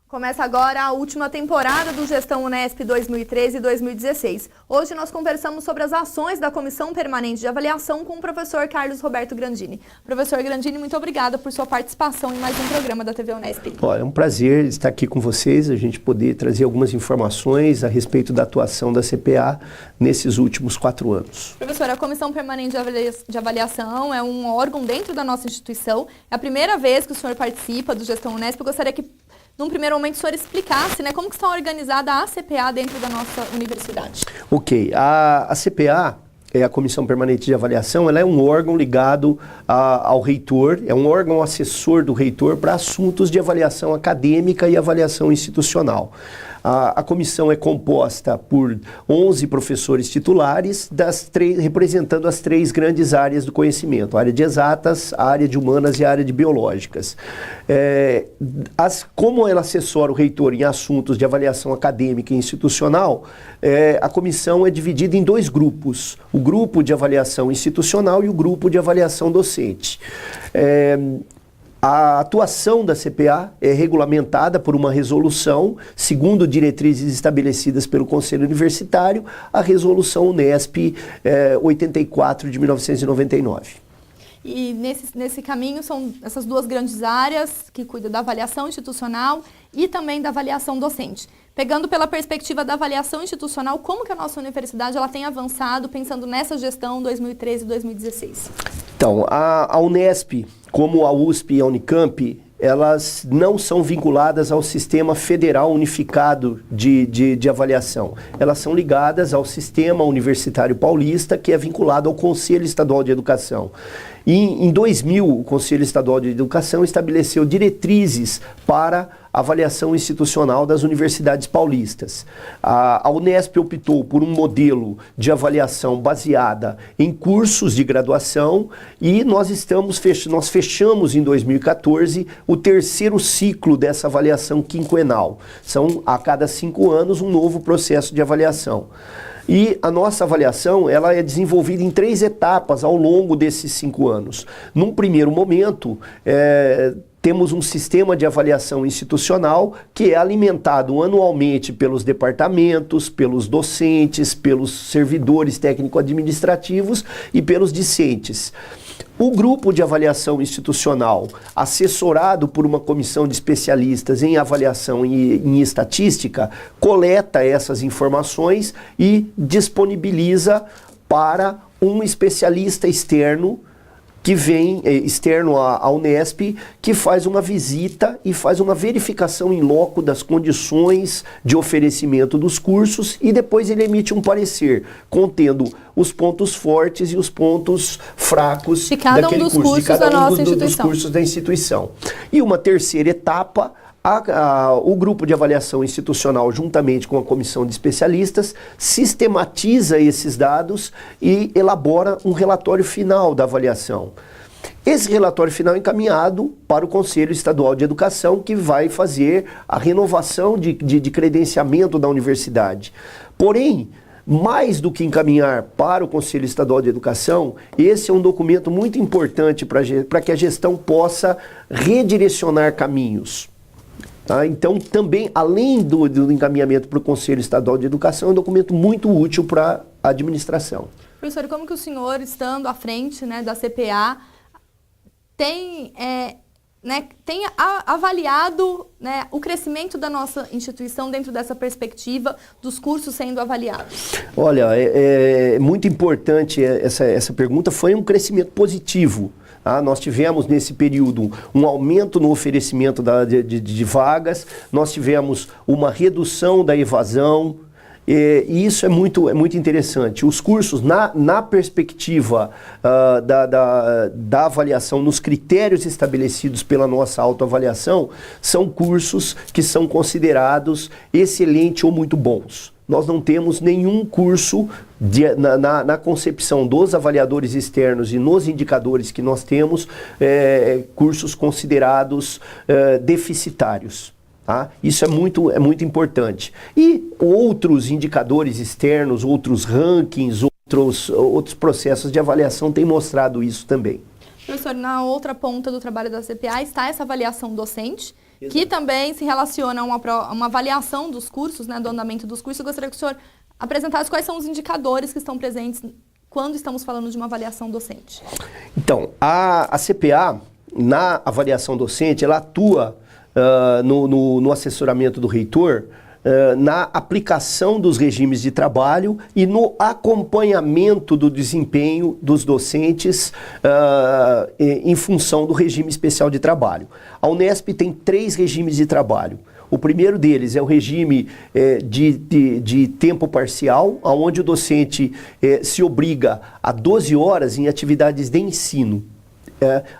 Começa agora a última temporada do Gestão Unesp 2013 e 2016. Hoje nós conversamos sobre as ações da Comissão Permanente de Avaliação com o professor Carlos Roberto Grandini. Professor Grandini, muito obrigada por sua participação em mais um programa da TV Unesp. É um prazer estar aqui com vocês, a gente poder trazer algumas informações a respeito da atuação da CPA nesses últimos 4 anos. Professor, a Comissão Permanente de Avaliação é um órgão dentro da nossa instituição. É a primeira vez que o senhor participa do Gestão Unesp. Eu gostaria que, num primeiro momento, o senhor explicasse, como que está organizada a CPA dentro da nossa universidade. Ok, a CPA, a Comissão Permanente de Avaliação, ela é um órgão ligado ao reitor, é um órgão assessor do reitor para assuntos de avaliação acadêmica e avaliação institucional. A comissão é composta por 11 professores titulares, representando as 3 grandes áreas do conhecimento, a área de exatas, a área de humanas e a área de biológicas. Como ela assessora o reitor em assuntos de avaliação acadêmica e institucional, a comissão é dividida em 2 grupos, o grupo de avaliação institucional e o grupo de avaliação docente. A atuação da CPA é regulamentada por uma resolução, segundo diretrizes estabelecidas pelo Conselho Universitário, a Resolução Unesp 84 de 1999. E nesse caminho são essas 2 grandes áreas que cuidam da avaliação institucional e também da avaliação docente. Pegando pela perspectiva da avaliação institucional, como que a nossa universidade tem avançado pensando nessa gestão 2013 e 2016? Então, a Unesp, como a USP e a Unicamp, elas não são vinculadas ao Sistema Federal Unificado de Avaliação. Elas são ligadas ao Sistema Universitário Paulista, que é vinculado ao Conselho Estadual de Educação. E em 2000, o Conselho Estadual de Educação estabeleceu diretrizes para a avaliação institucional das universidades paulistas. A Unesp optou por um modelo de avaliação baseada em cursos de graduação e nós fechamos em 2014 o 3º ciclo dessa avaliação quinquenal. São, a cada 5 anos, um novo processo de avaliação. E a nossa avaliação ela é desenvolvida em 3 etapas ao longo desses 5 anos. Num primeiro momento, temos um sistema de avaliação institucional que é alimentado anualmente pelos departamentos, pelos docentes, pelos servidores técnico-administrativos e pelos discentes. O grupo de avaliação institucional, assessorado por uma comissão de especialistas em avaliação e em estatística, coleta essas informações e disponibiliza para um especialista externo que vem, externo à Unesp, que faz uma visita e faz uma verificação in loco das condições de oferecimento dos cursos e depois ele emite um parecer, contendo os pontos fortes e os pontos fracos daquele curso, de cada um dos cursos da instituição. E uma terceira etapa, o grupo de avaliação institucional, juntamente com a comissão de especialistas, sistematiza esses dados e elabora um relatório final da avaliação. Esse relatório final é encaminhado para o Conselho Estadual de Educação, que vai fazer a renovação de credenciamento da universidade. Porém, mais do que encaminhar para o Conselho Estadual de Educação, esse é um documento muito importante para que a gestão possa redirecionar caminhos. Então, também, além do encaminhamento para o Conselho Estadual de Educação, é um documento muito útil para a administração. Professor, como que o senhor, estando à frente da CPA, tem avaliado o crescimento da nossa instituição dentro dessa perspectiva dos cursos sendo avaliados? Olha, é muito importante essa pergunta, foi um crescimento positivo. Nós tivemos nesse período um aumento no oferecimento de vagas, nós tivemos uma redução da evasão, e isso é muito interessante. Os cursos, na perspectiva da avaliação, nos critérios estabelecidos pela nossa autoavaliação, são cursos que são considerados excelentes ou muito bons. Nós não temos nenhum curso na concepção dos avaliadores externos e nos indicadores que nós temos, cursos considerados deficitários. Isso é muito importante. E outros indicadores externos, outros rankings, outros processos de avaliação têm mostrado isso também. Professor, na outra ponta do trabalho da CPA está essa avaliação docente, que também se relaciona a uma avaliação dos cursos, né, do andamento dos cursos. Eu gostaria que o senhor apresentasse quais são os indicadores que estão presentes quando estamos falando de uma avaliação docente. Então, a CPA, na avaliação docente, ela atua no assessoramento do reitor, na aplicação dos regimes de trabalho e no acompanhamento do desempenho dos docentes em função do regime especial de trabalho. A Unesp tem 3 regimes de trabalho. O primeiro deles é o regime de tempo parcial, onde o docente se obriga a 12 horas em atividades de ensino.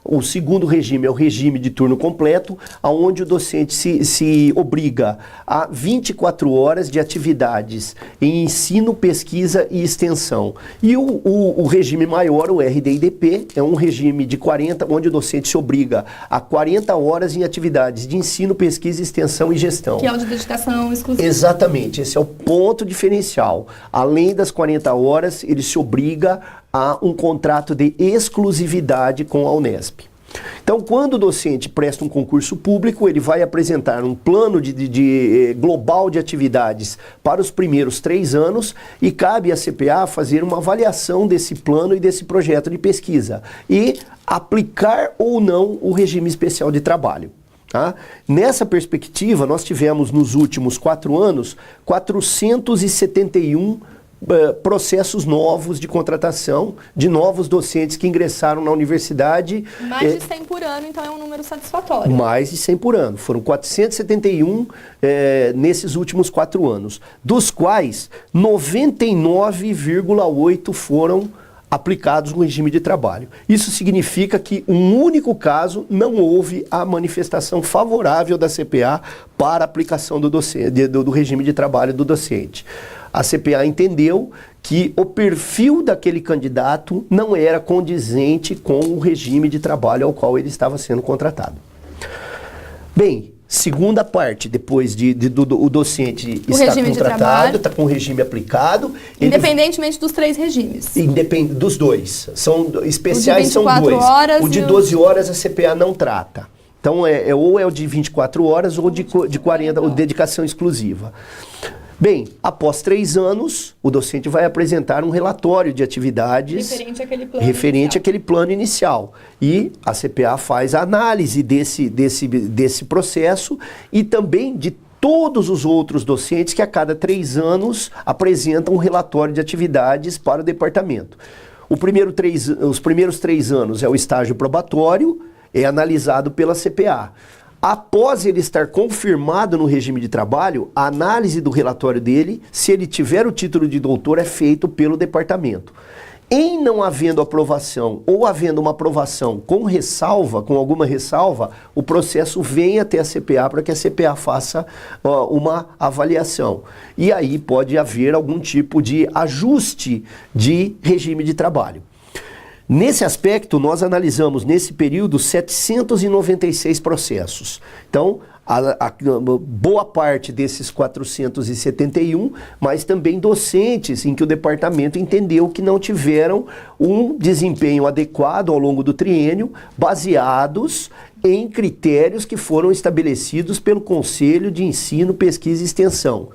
O segundo regime é o regime de turno completo, onde o docente se obriga a 24 horas de atividades em ensino, pesquisa e extensão. E o regime maior, o RDIDP, é um regime de 40, onde o docente se obriga a 40 horas em atividades de ensino, pesquisa, extensão e gestão. Que é o de dedicação exclusiva. Exatamente, esse é o ponto diferencial. Além das 40 horas, ele se obriga a um contrato de exclusividade com a Unesp. Então, quando o docente presta um concurso público, ele vai apresentar um plano global de atividades para os primeiros 3 anos e cabe à CPA fazer uma avaliação desse plano e desse projeto de pesquisa e aplicar ou não o regime especial de trabalho. Tá? Nessa perspectiva, nós tivemos nos últimos 4 anos 471 processos novos de contratação de novos docentes que ingressaram na universidade. Mais de 100 por ano, então é um número satisfatório. Mais de 100 por ano. Foram 471 nesses últimos 4 anos, dos quais 99,8 foram aplicados no regime de trabalho. Isso significa que um único caso não houve a manifestação favorável da CPA para a aplicação do regime de trabalho do docente. A CPA entendeu que o perfil daquele candidato não era condizente com o regime de trabalho ao qual ele estava sendo contratado. Bem, segunda parte, depois do docente estar contratado, está com o regime aplicado. Independentemente dos 3 regimes. Dos 2. São especiais, são 2. O de 12 horas a CPA não trata. Então, ou é o de 24 horas ou de 40, ou dedicação exclusiva. Bem, após 3 anos, o docente vai apresentar um relatório de atividades referente àquele plano inicial. E a CPA faz a análise desse processo e também de todos os outros docentes que a cada 3 anos apresentam um relatório de atividades para o departamento. Os primeiros 3 anos é o estágio probatório, é analisado pela CPA. Após ele estar confirmado no regime de trabalho, a análise do relatório dele, se ele tiver o título de doutor, é feito pelo departamento. Em não havendo aprovação ou havendo uma aprovação com alguma ressalva, o processo vem até a CPA para que a CPA faça uma avaliação. E aí pode haver algum tipo de ajuste de regime de trabalho. Nesse aspecto, nós analisamos, nesse período, 796 processos. Então, a boa parte desses 471, mas também docentes em que o departamento entendeu que não tiveram um desempenho adequado ao longo do triênio, baseados em critérios que foram estabelecidos pelo Conselho de Ensino, Pesquisa e Extensão.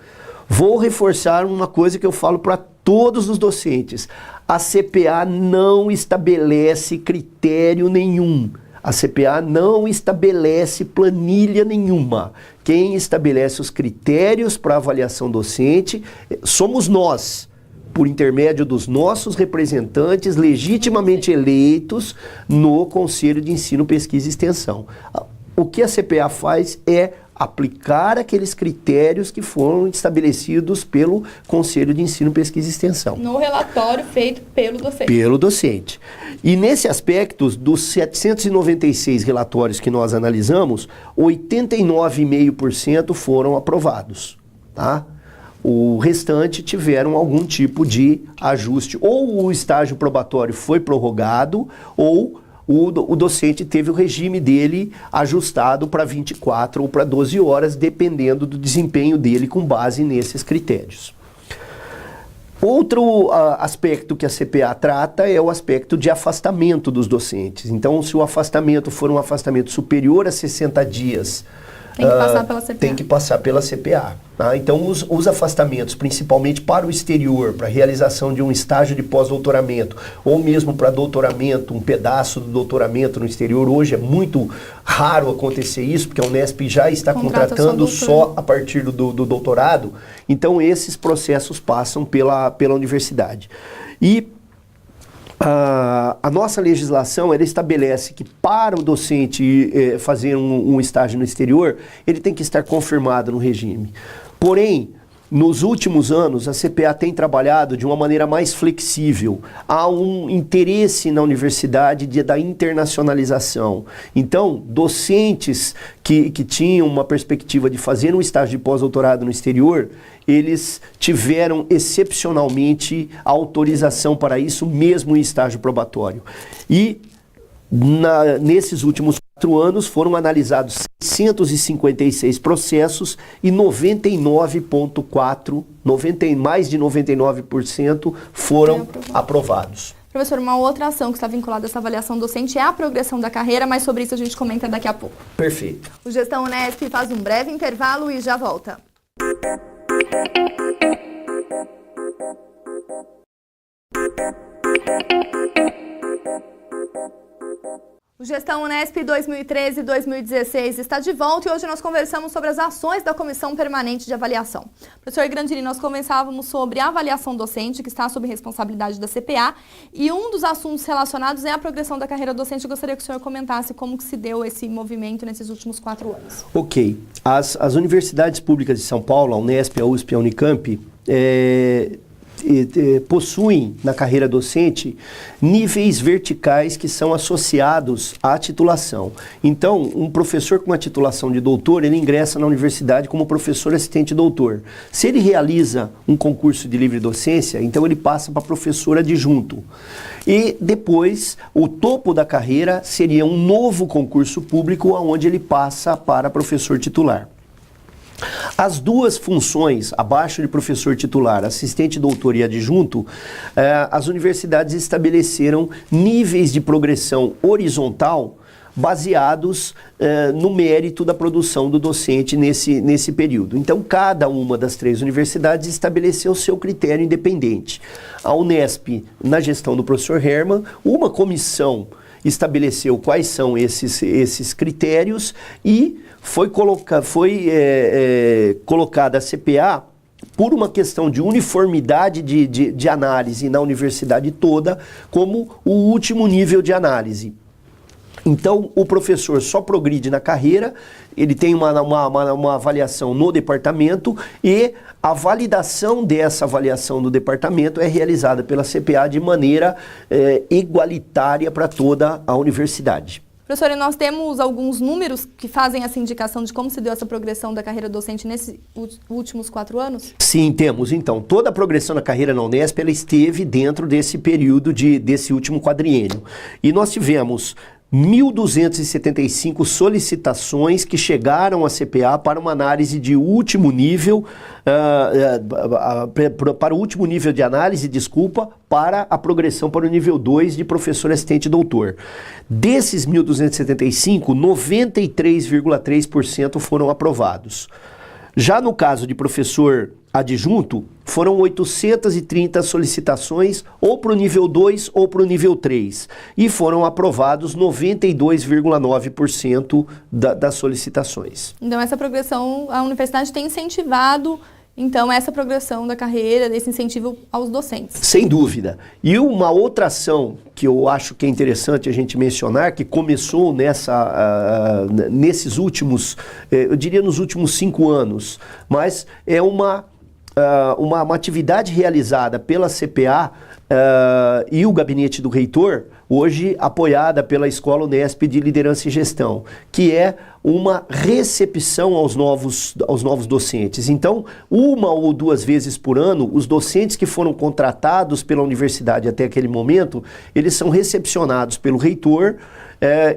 Vou reforçar uma coisa que eu falo para todos os docentes. A CPA não estabelece critério nenhum. A CPA não estabelece planilha nenhuma. Quem estabelece os critérios para avaliação docente somos nós, por intermédio dos nossos representantes legitimamente eleitos no Conselho de Ensino, Pesquisa e Extensão. O que a CPA faz é aplicar aqueles critérios que foram estabelecidos pelo Conselho de Ensino, Pesquisa e Extensão. No relatório feito pelo docente. Pelo docente. E nesse aspecto, dos 796 relatórios que nós analisamos, 89,5% foram aprovados. Tá? O restante tiveram algum tipo de ajuste. Ou o estágio probatório foi prorrogado, ou o docente teve o regime dele ajustado para 24 ou para 12 horas, dependendo do desempenho dele com base nesses critérios. Outro aspecto que a CPA trata é o aspecto de afastamento dos docentes. Então, se o afastamento for um afastamento superior a 60 dias Tem que passar pela CPA. Tem que passar pela CPA. Tá? Então, os afastamentos, principalmente para o exterior, para a realização de um estágio de pós-doutoramento, ou mesmo para doutoramento, um pedaço do doutoramento no exterior, hoje é muito raro acontecer isso, porque a Unesp já está contratando só a partir do doutorado. Então, esses processos passam pela universidade. E a nossa legislação, ela estabelece que para o docente fazer um estágio no exterior, ele tem que estar confirmado no regime. Porém, nos últimos anos, a CPA tem trabalhado de uma maneira mais flexível. Há um interesse na universidade da internacionalização. Então, docentes que tinham uma perspectiva de fazer um estágio de pós-doutorado no exterior, eles tiveram excepcionalmente autorização para isso, mesmo em estágio probatório. E nesses últimos 4 anos foram analisados 656 processos e 99,4%, mais de 99% foram aprovados. Professor, uma outra ação que está vinculada a essa avaliação docente é a progressão da carreira, mas sobre isso a gente comenta daqui a pouco. Perfeito. O Gestão Unesp faz um breve intervalo e já volta. O Gestão Unesp 2013-2016 está de volta e hoje nós conversamos sobre as ações da Comissão Permanente de Avaliação. Professor Grandini, nós conversávamos sobre a avaliação docente, que está sob responsabilidade da CPA, e um dos assuntos relacionados é a progressão da carreira docente. Eu gostaria que o senhor comentasse como que se deu esse movimento nesses últimos 4 anos. Ok. As universidades públicas de São Paulo, a Unesp, a USP e a Unicamp, possuem na carreira docente níveis verticais que são associados à titulação. Então, um professor com a titulação de doutor, ele ingressa na universidade como professor assistente doutor. Se ele realiza um concurso de livre docência, então ele passa para professor adjunto. E depois, o topo da carreira seria um novo concurso público onde ele passa para professor titular. As duas funções, abaixo de professor titular, assistente doutor e adjunto, as universidades estabeleceram níveis de progressão horizontal baseados no mérito da produção do docente nesse período. Então, cada uma das 3 universidades estabeleceu seu critério independente. A Unesp, na gestão do professor Hermann, uma comissão estabeleceu quais são esses critérios e foi colocada a CPA por uma questão de uniformidade de análise na universidade toda como o último nível de análise. Então, o professor só progride na carreira, ele tem uma avaliação no departamento e a validação dessa avaliação do departamento é realizada pela CPA de maneira igualitária para toda a universidade. Professor, e nós temos alguns números que fazem essa indicação de como se deu essa progressão da carreira docente nesses últimos 4 anos? Sim, temos. Então, toda a progressão da carreira na Unesp, ela esteve dentro desse período desse último quadriênio. E nós tivemos 1.275 solicitações que chegaram à CPA para uma análise de último nível, para o último nível de análise, para a progressão para o nível 2 de professor assistente doutor. Desses 1.275, 93,3% foram aprovados. Já no caso de professor adjunto, foram 830 solicitações ou para o nível 2 ou para o nível 3. E foram aprovados 92,9% das solicitações. Então, essa progressão, a universidade tem incentivado, então, essa progressão da carreira, desse incentivo aos docentes. Sem dúvida. E uma outra ação que eu acho que é interessante a gente mencionar, que começou nesses últimos, eu diria nos últimos 5 anos, mas é uma atividade realizada pela CPA e o gabinete do reitor, hoje apoiada pela Escola Unesp de Liderança e Gestão, que é uma recepção aos novos docentes. Então, 1 ou 2 vezes por ano, os docentes que foram contratados pela universidade até aquele momento, eles são recepcionados pelo reitor,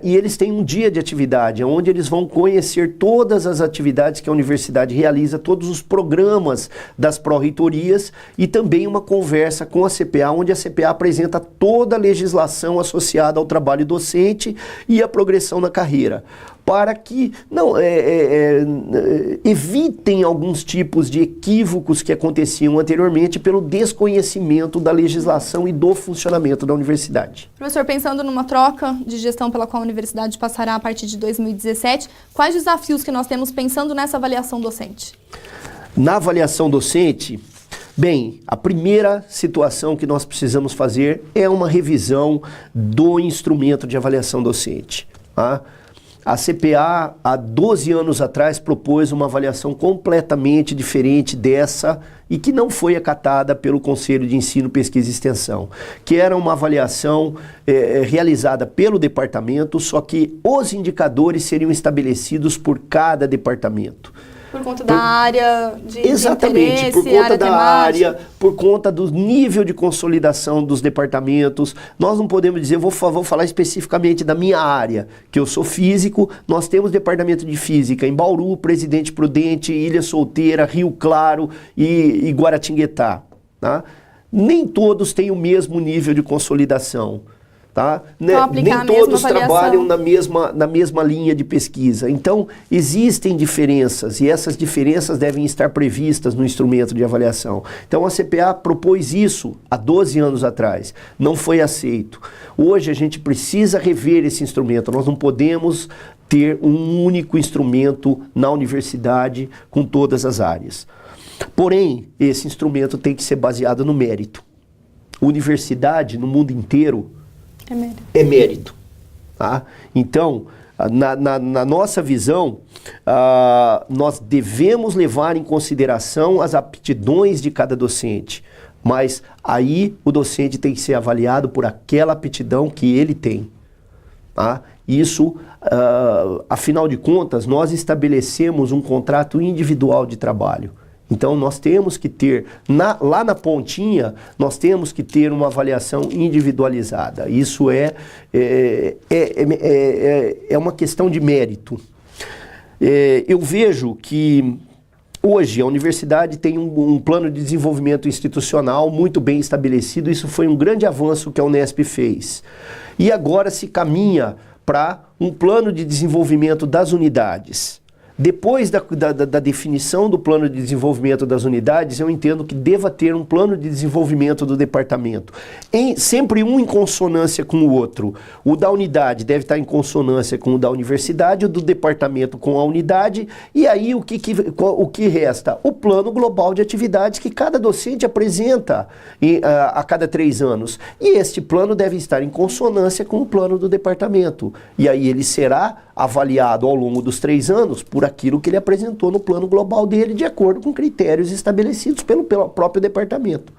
e eles têm um dia de atividade, onde eles vão conhecer todas as atividades que a universidade realiza, todos os programas das pró-reitorias e também uma conversa com a CPA, onde a CPA apresenta toda a legislação associada ao trabalho docente e à progressão na carreira. para que evitem alguns tipos de equívocos que aconteciam anteriormente pelo desconhecimento da legislação e do funcionamento da universidade. Professor, pensando numa troca de gestão pela qual a universidade passará a partir de 2017, quais desafios que nós temos pensando nessa avaliação docente? Na avaliação docente, bem, a primeira situação que nós precisamos fazer é uma revisão do instrumento de avaliação docente. Tá? A CPA, há 12 anos atrás, propôs uma avaliação completamente diferente dessa e que não foi acatada pelo Conselho de Ensino, Pesquisa e Extensão, que era uma avaliação realizada pelo departamento, só que os indicadores seriam estabelecidos por cada departamento. Por conta da área de Exatamente, interesse, por conta área da temática. área, por conta do nível de consolidação dos departamentos. Nós não podemos dizer, vou falar especificamente da minha área, que eu sou físico, nós temos departamento de física em Bauru, Presidente Prudente, Ilha Solteira, Rio Claro e Guaratinguetá. Tá? Nem todos têm o mesmo nível de consolidação. Tá? Então, Nem todos trabalham na mesma linha de pesquisa. Então, existem diferenças e essas diferenças devem estar previstas no instrumento de avaliação. Então, a CPA propôs isso há 12 anos atrás. Não foi aceito. Hoje, a gente precisa rever esse instrumento. Nós não podemos ter um único instrumento na universidade com todas as áreas. Porém, esse instrumento tem que ser baseado no mérito. Universidade, no mundo inteiro, é mérito. Tá? Então, na nossa visão, nós devemos levar em consideração as aptidões de cada docente, mas aí o docente tem que ser avaliado por aquela aptidão que ele tem. Tá? Isso, afinal de contas, nós estabelecemos um contrato individual de trabalho. Então, nós temos que ter, lá na pontinha, nós temos que ter uma avaliação individualizada. Isso é uma questão de mérito. Eu vejo que hoje a universidade tem um plano de desenvolvimento institucional muito bem estabelecido. Isso foi um grande avanço que a Unesp fez. E agora se caminha para um plano de desenvolvimento das unidades. Depois da definição do plano de desenvolvimento das unidades, eu entendo que deva ter um plano de desenvolvimento do departamento. Sempre um em consonância com o outro. O da unidade deve estar em consonância com o da universidade, o do departamento com a unidade, e aí o que resta? O plano global de atividades que cada docente apresenta a cada 3 anos. E este plano deve estar em consonância com o plano do departamento. E aí ele será avaliado ao longo dos 3 anos por aquilo que ele apresentou no plano global dele, de acordo com critérios estabelecidos pelo próprio departamento.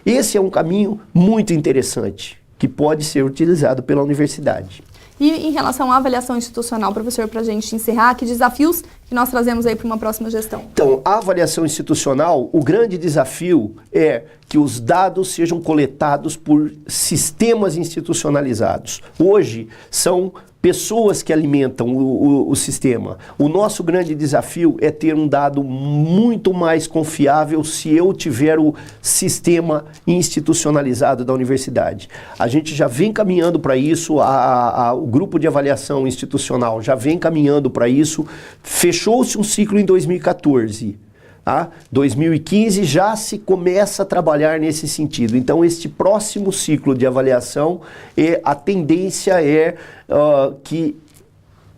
Esse é um caminho muito interessante, que pode ser utilizado pela universidade. E em relação à avaliação institucional, professor, para a gente encerrar, que desafios que nós trazemos aí para uma próxima gestão? Então, a avaliação institucional, o grande desafio é que os dados sejam coletados por sistemas institucionalizados. Hoje, são pessoas que alimentam o sistema. O nosso grande desafio é ter um dado muito mais confiável se eu tiver o sistema institucionalizado da universidade. A gente já vem caminhando para isso, o grupo de avaliação institucional já vem caminhando para isso. Fechou-se um ciclo em 2014. 2015 já se começa a trabalhar nesse sentido. Então, este próximo ciclo de avaliação, a tendência é que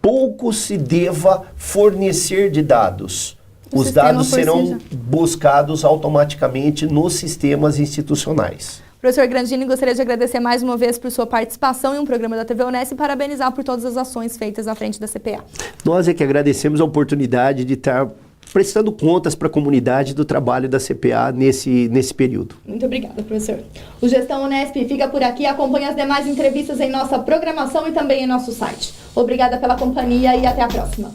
pouco se deva fornecer de dados. Os dados serão buscados automaticamente nos sistemas institucionais. Professor Grandini, gostaria de agradecer mais uma vez por sua participação em um programa da TV Unesp e parabenizar por todas as ações feitas à frente da CPA. Nós é que agradecemos a oportunidade de estar prestando contas para a comunidade do trabalho da CPA nesse período. Muito obrigada, professor. O Gestão Unesp fica por aqui. Acompanhe as demais entrevistas em nossa programação e também em nosso site. Obrigada pela companhia e até a próxima.